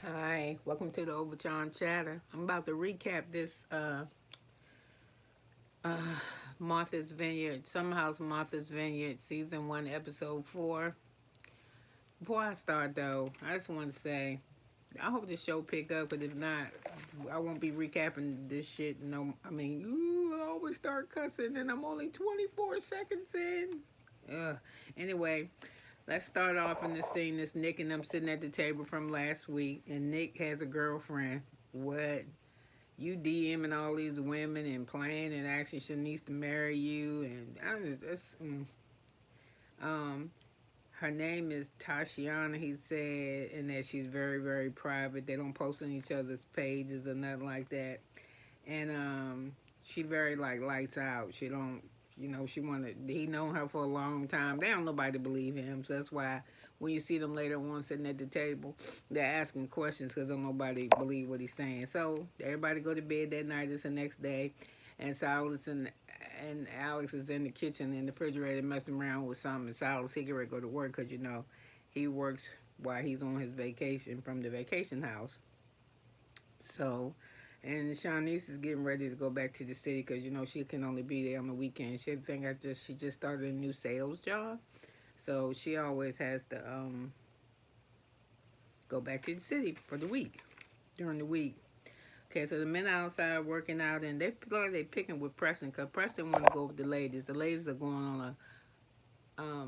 Hi, welcome to the Overcharm Chatter. I'm about to recap this uh, Martha's Vineyard, Martha's Vineyard, Season 1, Episode 4. Before I start, though, I just want to say, I hope the show pick up, but if not, I won't be recapping this shit. No, I mean, I always start cussing, and I'm only 24 seconds in. Ugh. Anyway, let's start off in the scene. This Nick and them sitting at the table from last week, and Nick has a girlfriend. What? You DMing all these women and playing and actually she needs to marry you, and I just um her name is Tashiana, he said, and that she's very, very private. They don't post on each other's pages or nothing like that. And she very like lights out. She don't, she wanted, he known her for a long time. They don't nobody believe him, so that's why when you see them later on sitting at the table, they're asking questions because don't nobody believe what he's saying. So everybody go to bed that night. It's the next day, and Silas and Alex is in the kitchen in the refrigerator messing around with something. Silas, he get ready to go to work because he works while he's on his vacation from the vacation house. So, and Shanice is getting ready to go back to the city because she can only be there on the weekend. She just started a new sales job, so she always has to go back to the city for the week during the week. Okay, so the men outside working out, and they feel like they picking with Preston because Preston want to go with the ladies. The ladies are going on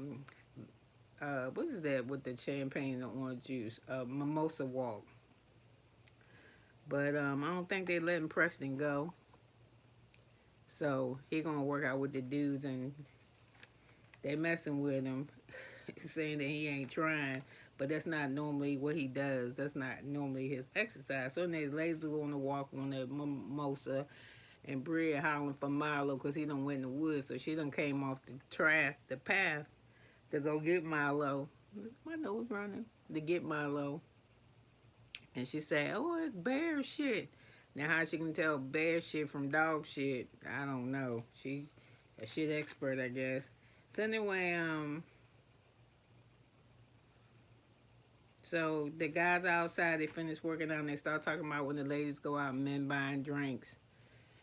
a what is that with the champagne and the orange juice? Mimosa walk. But I don't think they letting Preston go. So he gonna work out with the dudes, and they messing with him, saying that he ain't trying. But that's not normally what he does. That's not normally his exercise. So then the ladies go on the walk on the mimosa, and Bria howling for Milo because he done went in the woods. So she done came off the path to go get Milo. My nose running to get Milo. And she said, "Oh, it's bear shit." Now, how she can tell bear shit from dog shit, I don't know. She's a shit expert, I guess. So anyway, so the guys outside, they finish working out and they start talking about when the ladies go out and men buying drinks.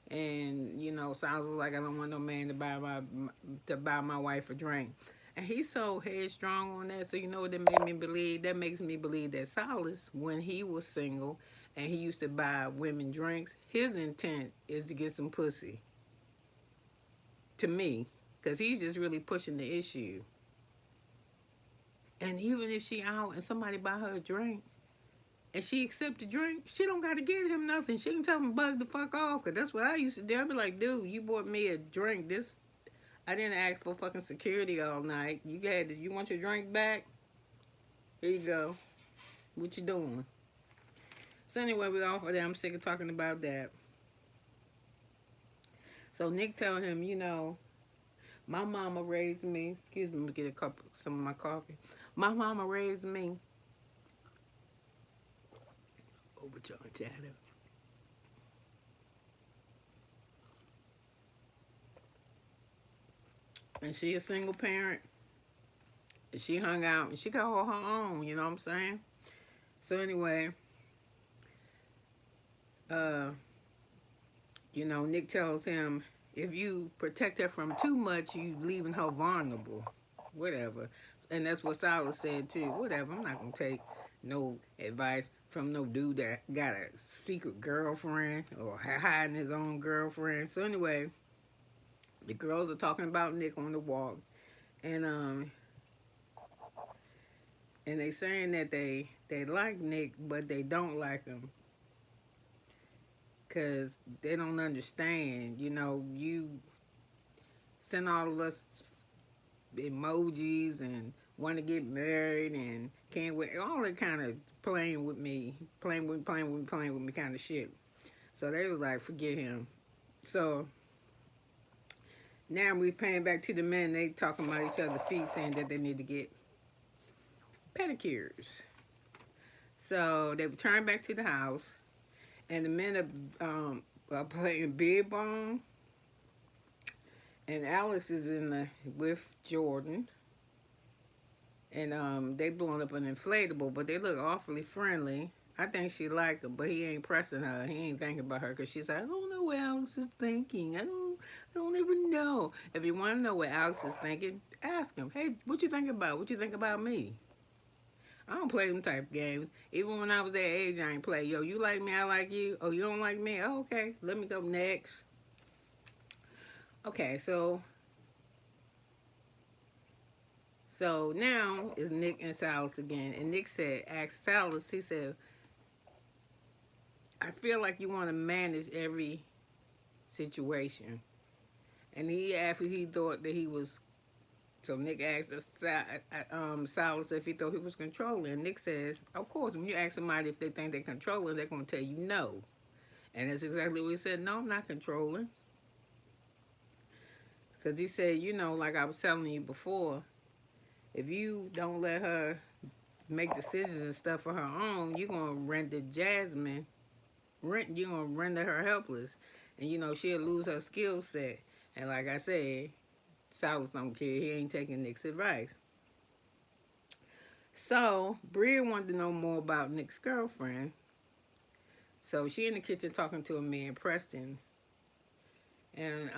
And sounds like I don't want no man to buy my wife a drink. And he's so headstrong on that. So you know what that made me believe? That makes me believe that Silas, when he was single and he used to buy women drinks, his intent is to get some pussy. To me, because he's just really pushing the issue. And even if she out and somebody buy her a drink, and she accept the drink, she don't got to give him nothing. She can tell him bug the fuck off, because that's what I used to do. I'd be like, dude, you bought me a drink. I didn't ask for fucking security all night. You want your drink back? Here you go. What you doing? So anyway, we off of that. I'm sick of talking about that. So Nick told him, my mama raised me. Excuse me, let me get some of my coffee. My mama raised me. Over John Chatter. And she a single parent. And she hung out and she got her own, you know what I'm saying? So anyway, Nick tells him, if you protect her from too much, you leaving her vulnerable. Whatever. And that's what Silas said too. Whatever, I'm not gonna take no advice from no dude that got a secret girlfriend or hiding his own girlfriend. So anyway, the girls are talking about Nick on the walk, and they saying that they like Nick, but they don't like him because they don't understand. You send all of us emojis and want to get married and can't wait, all that kind of playing with me kind of shit. So they was like, forget him. So now we paying back to the men. They talking about each other's feet, saying that they need to get pedicures. So they return back to the house, and the men are playing big bong, and Alex is with Jordan, and they blowing up an inflatable, but they look awfully friendly. I think she like him, but he ain't pressing her. He ain't thinking about her because she's like, I don't know what Alex is thinking. I don't even know. If you want to know what Alex is thinking, ask him. Hey, what you think about? What you think about me? I don't play them type of games. Even when I was that age, I ain't play. Yo, you like me, I like you. Oh, you don't like me? Oh, okay. Let me go next. Okay, so now it's Nick and Silas again. And Nick asked Silas, he said, I feel like you want to manage every situation. And he thought that he was, so Nick asked Silas if he thought he was controlling. And Nick says, of course, when you ask somebody if they think they're controlling, they're going to tell you no. And that's exactly what he said. No, I'm not controlling. Because he said, like I was telling you before, if you don't let her make decisions and stuff for her own, you're going to you're going to render her helpless. And, she'll lose her skill set. And like I said, Silas don't care. He ain't taking Nick's advice. So, Bria wanted to know more about Nick's girlfriend. So, she in the kitchen talking to a man, Preston. And,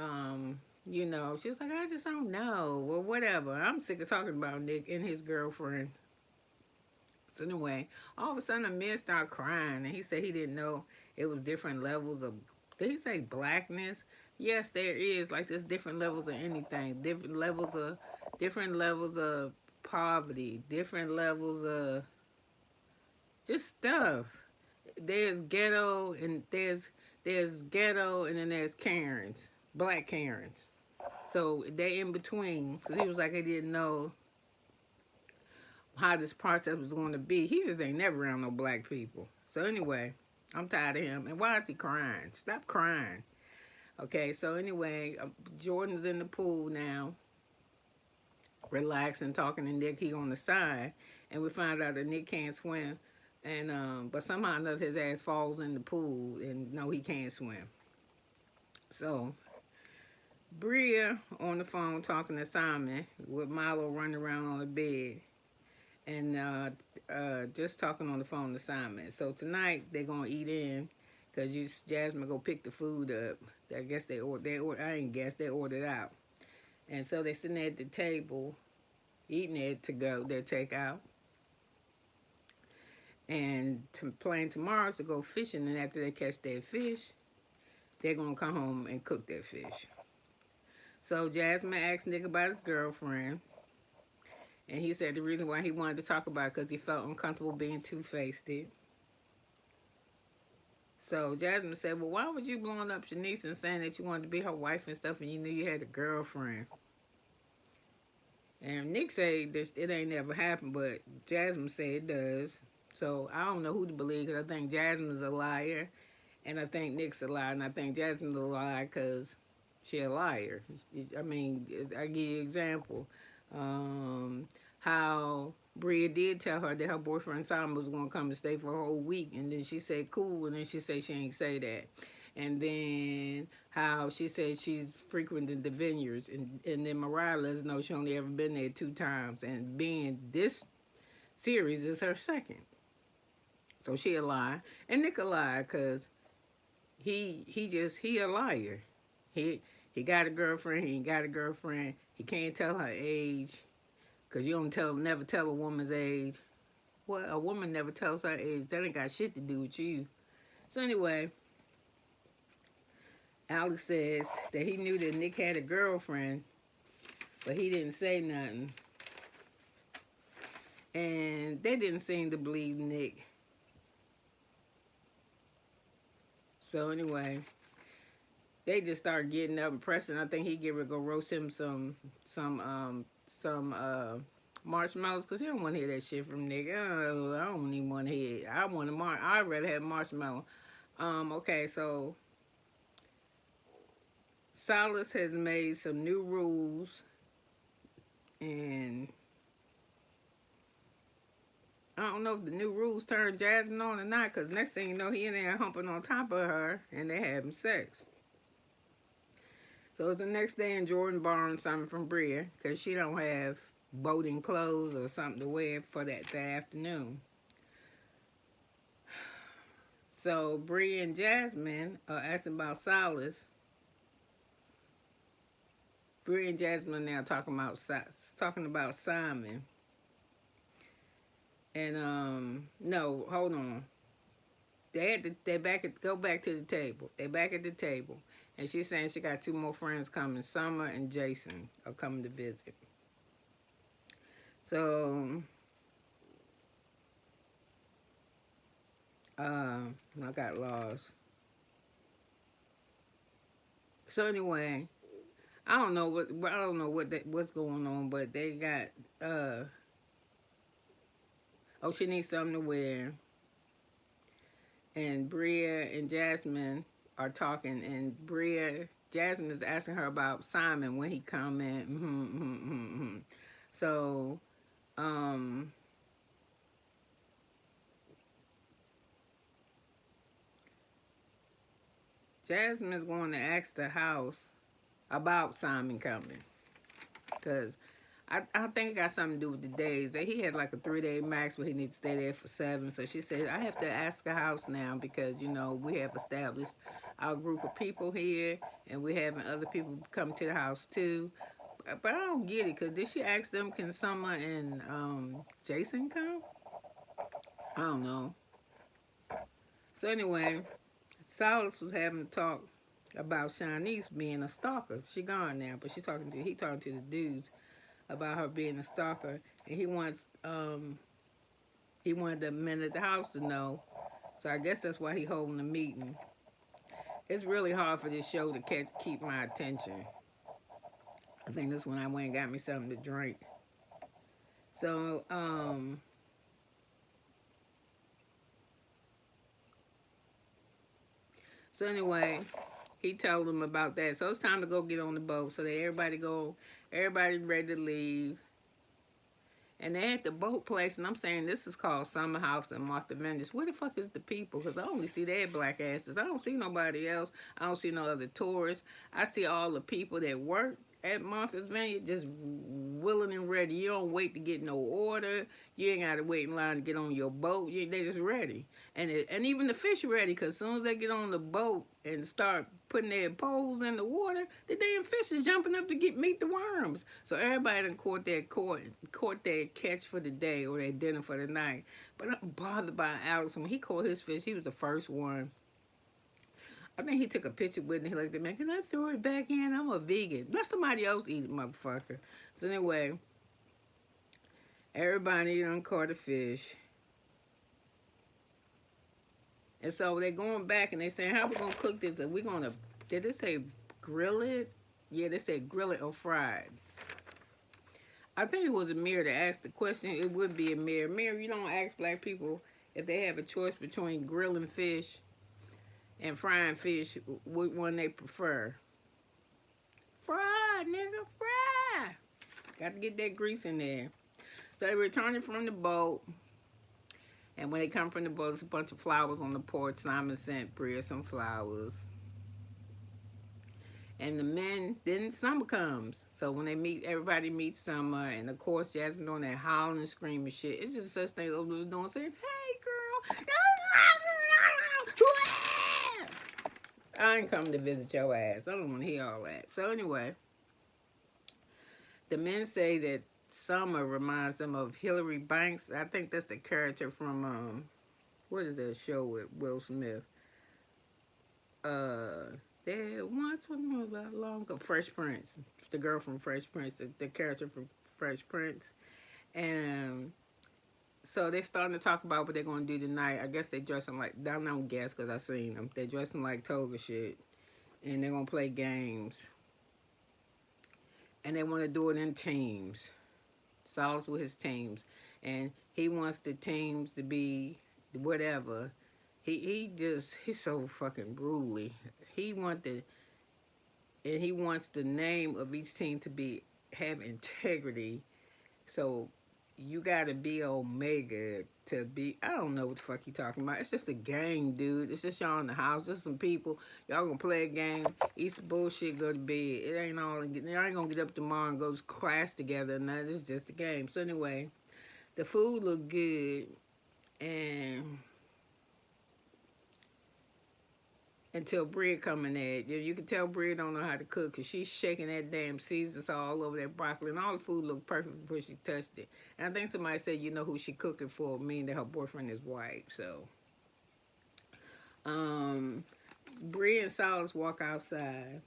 she was like, I just don't know. Well, whatever. I'm sick of talking about Nick and his girlfriend. So, anyway, all of a sudden, the man started crying. And he said he didn't know it was different levels of, did he say blackness? Yes, there is. Like, there's different levels of anything. Different levels of poverty. Different levels of just stuff. There's ghetto and there's ghetto and then there's Karens. Black Karens. So they in between. Because he was like, he didn't know how this process was going to be. He just ain't never around no black people. So anyway, I'm tired of him. And why is he crying? Stop crying. Okay, so anyway, Jordan's in the pool now, relaxing, talking to Nick. He on the side, and we find out that Nick can't swim, and but somehow or another his ass falls in the pool, and no, he can't swim. So Bria on the phone talking to Simon with Milo running around on the bed, and just talking on the phone to Simon. So tonight they're gonna eat in. Because Jasmine go pick the food up. I guess they ordered out. And so they sitting at the table, eating it to go, their takeout. And plan tomorrow to go fishing. And after they catch their fish, they're going to come home and cook their fish. So Jasmine asked Nick about his girlfriend. And he said the reason why he wanted to talk about it because he felt uncomfortable being two-faced. So Jasmine said, well, why would you blowing up Shanice and saying that you wanted to be her wife and stuff and you knew you had a girlfriend? And Nick said it ain't never happened, but Jasmine said it does. So I don't know who to believe because I think Jasmine's a liar and I think Nick's a liar. And I think Jasmine's a liar because she's a liar. I mean, I give you an example. How Bria did tell her that her boyfriend Simon was going to come and stay for a whole week. And then she said, cool. And then she said she ain't say that. And then how she said she's frequented the Vineyards. And then Mariah lets us know she only ever been there 2 times. And being this series is her second. So she a lie. And Nick a lie because he a liar. He got a girlfriend. He ain't got a girlfriend. He can't tell her age. Because you don't never tell a woman's age. Well, a woman never tells her age. That ain't got shit to do with you. So anyway, Alex says that he knew that Nick had a girlfriend, but he didn't say nothing. And they didn't seem to believe Nick. So anyway, they just started getting up and pressing. I think he get ready to go roast him some marshmallows because he don't want to hear that shit from Nick. I don't even want to hear it. I'd rather have marshmallow. Okay, so Silas has made some new rules, and I don't know if the new rules turn Jasmine on or not, because next thing you know, he in there humping on top of her, and they having sex. So it's the next day, and Jordan borrowing something from Bria, because she don't have boating clothes or something to wear for that afternoon. So Bria and Jasmine are asking about Silas. Bria and Jasmine now talking about Simon. And no, hold on. Go back to the table. They back at the table, and she's saying she got two more friends coming. Summer and Jason are coming to visit. So I got lost. So anyway, I don't know what's going on, but they got oh, she needs something to wear. And Bria and Jasmine are talking, and Jasmine is asking her about Simon when he come in. So, Jasmine is going to ask the house about Simon coming, because I think it got something to do with the days. That he had like a 3-day max where he needs to stay there for 7. So she said, I have to ask a house now because, we have established our group of people here and we're having other people come to the house too. But I don't get it, because did she ask them, can Summer and Jason come? I don't know. So anyway, Silas was having a talk about Shanice being a stalker. She gone now, but he talking to the dudes about her being a stalker, and he wanted the men at the house to know. So I guess that's why he holding the meeting. It's really hard for this show to keep my attention. I think that's when I went and got me something to drink. So anyway, he told them about that. So it's time to go get on the boat. So everybody's ready to leave. And they're at the boat place, and I'm saying this is called Summer House and Martha Vineyard. Where the fuck is the people? Because I only see their black asses. I don't see nobody else. I don't see no other tourists. I see all the people that work at Martha's Vineyard just willing and ready. You don't wait to get no order. You ain't got to wait in line to get on your boat. They just ready. And even the fish are ready, because as soon as they get on the boat and start putting their poles in the water, the damn fish is jumping up to meet the worms. So everybody done caught their catch for the day or their dinner for the night. But I'm bothered by Alex. When he caught his fish, he was the first one. I think he took a picture with it, and he looked at me, can I throw it back in? I'm a vegan. Let somebody else eat it, motherfucker. So anyway, everybody done caught a fish. And so they're going back and they're saying, how we going to cook this? Are we going to, did they say grill it? Yeah, they said grill it or fried. I think it was Amir that asked the question. It would be Amir. Amir, you don't ask black people if they have a choice between grilling fish and frying fish, what one they prefer. Fry, nigga, fry. Got to get that grease in there. So they returning from the boat. And when they come from the boat, there's a bunch of flowers on the porch. Simon sent Bria some flowers. And the men, then Summer comes. So when they meet, everybody meets Summer. And of course, Jasmine doing that howling and screaming shit. It's just such thing over there doing, saying, hey, girl. I ain't coming to visit your ass. I don't want to hear all that. So anyway, the men say that Summer reminds them of Hillary Banks. I think that's the character from, what is that show with Will Smith? There once was about long ago, Fresh Prince. The girl from Fresh Prince, the character from Fresh Prince. And so they're starting to talk about what they're going to do tonight. I guess they're dressing like, I don't guess because I seen them. They're dressing like toga shit. And they're going to play games. And they want to do it in teams. Saul's with his teams, and he wants the teams to be whatever. He's so fucking brutally. He wants the name of each team to have integrity. So you gotta be Omega to be. I don't know what the fuck he talking about. It's just a game, dude. It's just y'all in the house. Just some people. Y'all gonna play a game. Eat some bullshit. Go to bed. It ain't all. Y'all ain't gonna get up tomorrow and go to class together. And that is just a game. So anyway, the food looked good, and until Bria coming there. You can tell Bria don't know how to cook because she's shaking that damn seasons all over that broccoli, and all the food looked perfect before she touched it. And I think somebody said, you know who she cooking for, meaning that her boyfriend is white. So, Bria and Silas walk outside,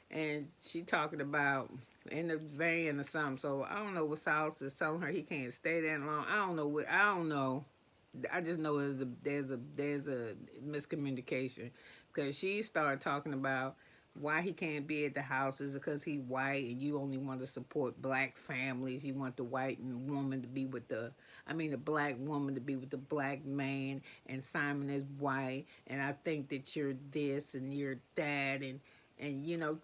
and she talking about in the van or something. So I don't know what Silas is telling her. He can't stay that long. I don't know what. I don't know. I just know there's a miscommunication because she started talking about why he can't be at the house is because he white and you only want to support black families. You want the white woman to be with the black woman to be with the black man, and Simon is white, and I think that you're this and you're that, and you know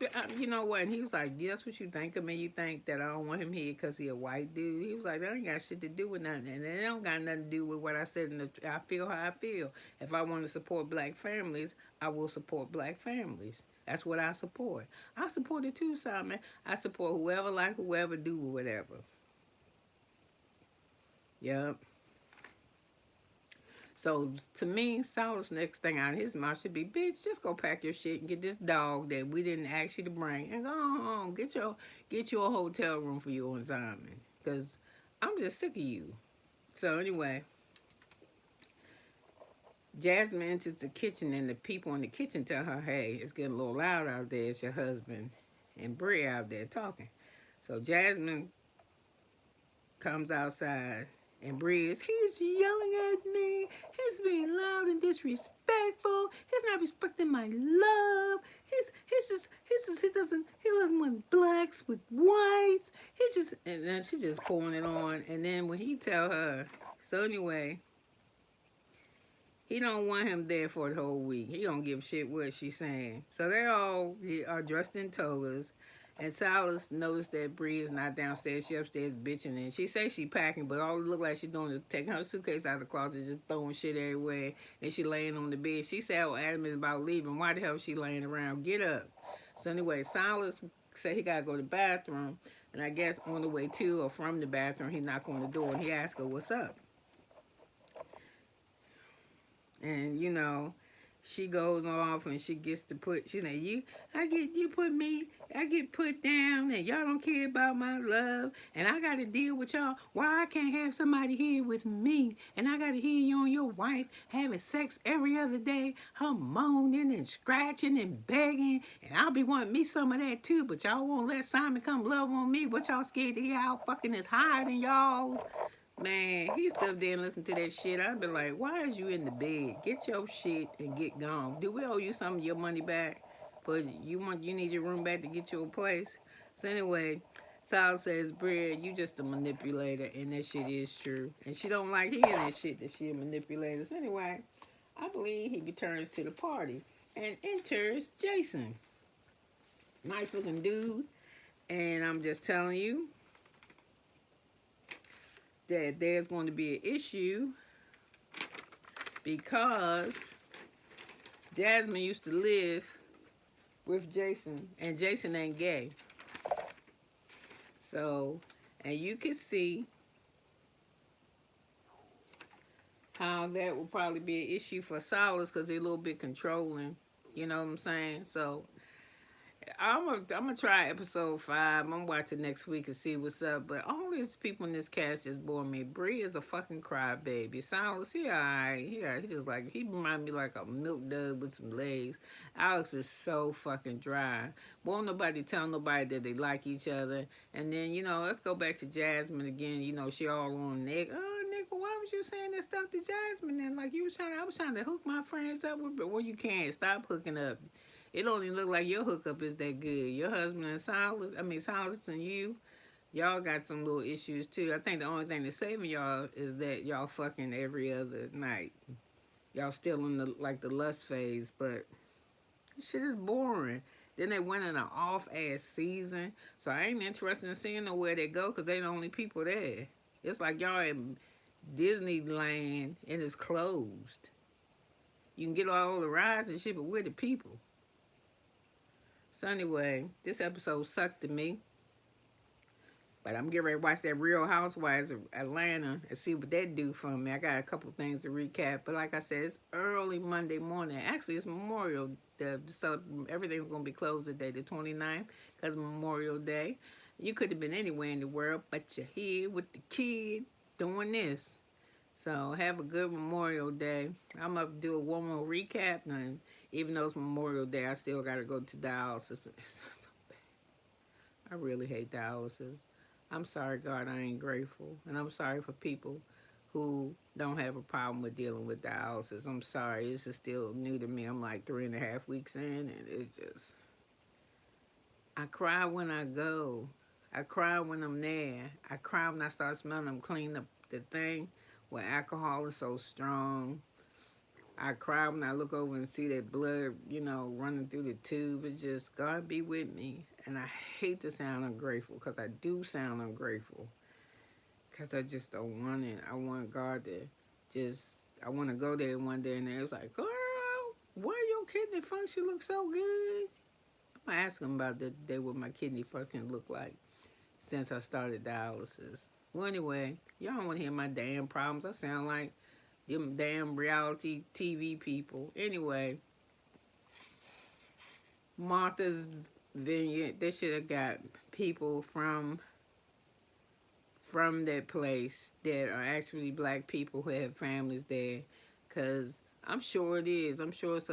what? And he was like, "Yeah, that's what you think of me. You think that I don't want him here because he a white dude." He was like, "That ain't got shit to do with nothing, and it don't got nothing to do with what I said. I feel how I feel. If I want to support black families, I will support black families. That's what I support. I support it too, Simon. I support whoever like whoever do whatever. Yep." So to me, Silas' next thing out of his mouth should be, "Bitch, just go pack your shit and get this dog that we didn't ask you to bring and go home. Get you a hotel room for you and Simon, because I'm just sick of you." So anyway, Jasmine enters the kitchen and the people in the kitchen tell her, "Hey, it's getting a little loud out there. It's your husband and Bria out there talking." So Jasmine comes outside, and Breeze, "He's yelling at me. He's being loud and disrespectful. He's not respecting my love. He doesn't want blacks with whites. And then she just pouring it on. And then when he tell her, so anyway, he don't want him there for the whole week. He don't give a shit what she's saying. So they all are dressed in togas. And Silas noticed that Bree is not downstairs. She upstairs bitching, and she says she packing, but all it look like she's doing is taking her suitcase out of the closet, just throwing shit everywhere. And she laying on the bed. She said, "Oh, adamant about leaving. Why the hell is she laying around? Get up." So anyway, Silas said he gotta go to the bathroom, and I guess on the way to or from the bathroom, he knocked on the door and he asked her, "What's up?" And she goes off and she gets to put. She said, I get put down, and y'all don't care about my love, and I got to deal with y'all. Why I can't have somebody here with me, and I got to hear you and your wife having sex every other day, her moaning and scratching and begging, and I'll be wanting me some of that too, but y'all won't let Simon come love on me. What y'all scared to hear how fucking is higher than y'all?" Man, he stood there and listened to that shit. I'd be like, "Why is you in the bed? Get your shit and get gone. Do we owe you some of your money back? But you need your room back to get you a place?" So anyway, Sal says, "Bria, you just a manipulator," and that shit is true. And she don't like hearing that shit, that she a manipulator. So anyway, I believe he returns to the party and enters Jason. Nice looking dude. And I'm just telling you that there's going to be an issue because Jasmine used to live with Jason, and Jason ain't gay. So, and you can see how that will probably be an issue for Silas because they're a little bit controlling. You know what I'm saying? So, I'm gonna try episode 5. I'm gonna watch it next week and see what's up. But all these people in this cast just bore me. Bree is a fucking crybaby. Silas, he alright. He just like, he remind me like a milk dud with some legs. Alex is so fucking dry. Won't nobody tell nobody that they like each other. And then let's go back to Jasmine again. She all on Nick. "Oh, Nick, why was you saying that stuff to Jasmine?" And like I was trying to hook my friends up with, but well, you can't stop hooking up. It don't even look like your hookup is that good. Your husband and Silas and y'all got some little issues too. I think the only thing that's saving y'all is that y'all fucking every other night. Y'all still in the lust phase, but this shit is boring. Then they went in an off-ass season, so I ain't interested in seeing nowhere they go because they the only people there. It's like y'all in Disneyland and it's closed. You can get all the rides and shit, but we're the people. So anyway, this episode sucked to me. But I'm getting ready to watch that Real Housewives of Atlanta and see what that do for me. I got a couple things to recap. But like I said, it's early Monday morning. Actually, it's Memorial Day. So everything's going to be closed today, the 29th, because Memorial Day. You could have been anywhere in the world, but you're here with the kid doing this. So have a good Memorial Day. I'm going to do a one more recap. And even though it's Memorial Day, I still got to go to dialysis. I really hate dialysis. I'm sorry, God, I ain't grateful. And I'm sorry for people who don't have a problem with dealing with dialysis. I'm sorry. This is still new to me. I'm like 3.5 weeks in, and it's just... I cry when I go. I cry when I'm there. I cry when I start smelling them clean up the thing where alcohol is so strong. I cry when I look over and see that blood, running through the tube. It's just, God be with me. And I hate to sound ungrateful, because I do sound ungrateful. Because I just don't want it. I want God to I want to go there one day and it's like, girl, why your kidney function look so good? I'm going to ask him about the day what my kidney function look like since I started dialysis. Well, anyway, y'all don't want to hear my damn problems. I sound like them damn reality TV people. Anyway, Martha's Vineyard, they should have got people from that place that are actually black people who have families there, because I'm sure it is. I'm sure it's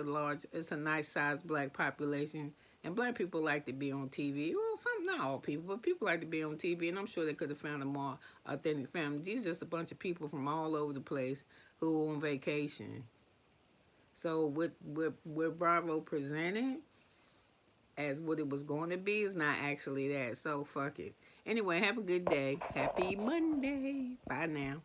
a nice sized black population, and black people like to be on TV. Well, not all people, but people like to be on TV, and I'm sure they could have found a more authentic family. These are just a bunch of people from all over the place who are on vacation. So what Bravo presented as what it was going to be is not actually that. So fuck it. Anyway, have a good day. Happy Monday. Bye now.